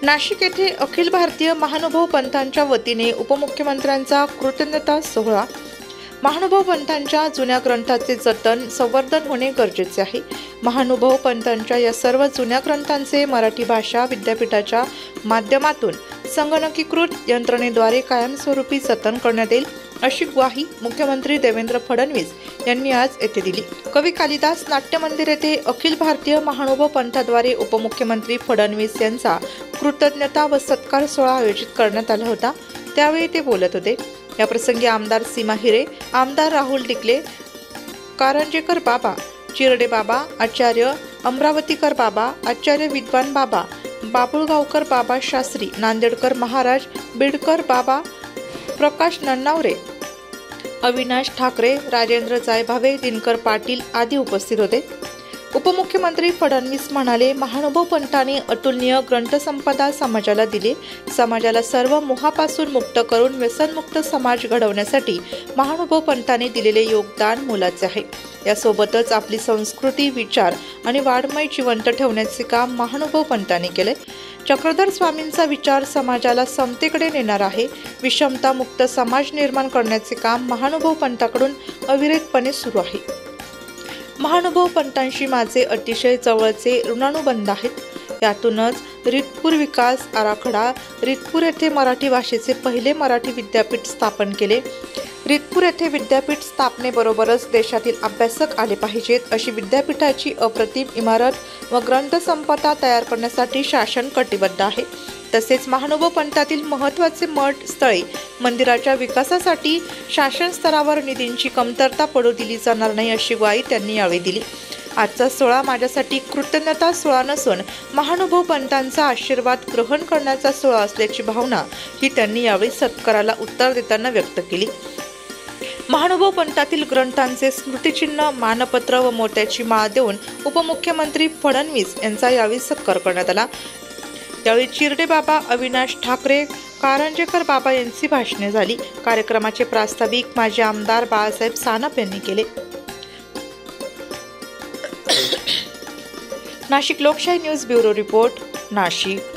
नाशिक येथे अखिल भारतीय महानुभव पंथांच्या वतीने उपमुख्यमंत्र्यांचा कृतज्ञता सोहळा। महानुभव पंथांच्या जुन्या ग्रंथाचे जतन संवर्धन होणे गरजेचे आहे। महानुभव पंथांच्या या सर्व जुन्या ग्रंथांचे मराठी भाषा विद्यापीठाच्या माध्यमातून संगणकीकृत यंत्रणेद्वारे कायमस्वरूपी जतन करण्यात येईल, अशी ग्वाही मुख्यमंत्री देवेंद्र फडणवीस यांनी आज येथे दिली। कवी कालिदास नाट्य मंदिर येथे अखिल भारतीय महानुभव पंथाद्वारे उपमुख्यमंत्री फडणवीस यांचा कृतज्ञता व सत्कार सोहळा आयोजित करण्यात आला होता। त्यावेळी ते बोलत होते। या प्रसंगी आमदार सीमा हिरे, आमदार राहुल डिकले, कारंजेकर बाबा, चिरडे बाबा, आचार्य अमरावतीकर बाबा, आचार्य विद्वान बाबा, बाबुळगावकर बाबा शास्त्री, नांदेडकर महाराज, बिडकर बाबा, प्रकाश नन्नावरे, अविनाश ठाकरे, राजेंद्र जायभावे, दिनकर पाटील आदी उपस्थित होते। उपमुख्यमंत्री फडणवीस म्हणाले, महानुभव पंथाने अतुलनीय ग्रंथसंपदा समाजाला दिली। समाजाला सर्व मोहापासून मुक्त करून व्यसनमुक्त समाज घडवण्यासाठी महानुभव पंथाने दिलेले योगदान मोलाचे आहे। यासोबतच आपली संस्कृती, विचार आणि वाङ्मय जिवंत ठेवण्याचे काम महानुभव पंथाने केले। चक्रधर स्वामींचा विचार समाजाला समतेकडे नेणार आहे। विषमता मुक्त समाज निर्माण करण्याचे काम महानुभव पंथाकडून अविरतपणे सुरू आहे। महानुभव पंथांशी माझे अतिशय जवळचे ऋणानुबंध आहेत। यातूनच रितपूर विकास आराखडा, रितपूर येथे मराठी भाषेचे पहिले मराठी विद्यापीठ स्थापन केले। रितपूर येथे विद्यापीठ स्थापनेबरोबरच देशातील अभ्यासक आले पाहिजेत, अशी विद्यापीठाची अप्रतिम इमारत व ग्रंथसंपदा तयार करण्यासाठी शासन कटिबद्ध आहे। तसेच महानुभव पंथातील महत्त्वाचे मठ स्थळे मंदिराच्या विकासासाठी शासन स्तरावर निधींची कमतरता पडू दिली जाणार नाही, अशी ग्वाही त्यांनी यावेळी दिली। आजचा सोहळा माझ्यासाठी कृतज्ञता सोहळा नसून महानुभव पंथांचा आशीर्वाद ग्रहण करण्याचा सोहळा असल्याची भावना ही त्यांनी यावेळी सत्काराला उत्तर देताना व्यक्त केली। महानुभव पंथातील ग्रंथांचे स्मृतिचिन्ह, मानपत्र व मोत्याची माळ देऊन उपमुख्यमंत्री फडणवीस यांचा यावेळी सत्कार करण्यात आला। यावेळी चिरडे बाबा, अविनाश ठाकरे, कारंजेकर बाबा यांची भाषणे झाली। कार्यक्रमाचे प्रास्ताविक माजी आमदार बाळासाहेब सानप यांनी केले। नाशिक लोकशाही न्यूज ब्युरो रिपोर्ट, नाशिक।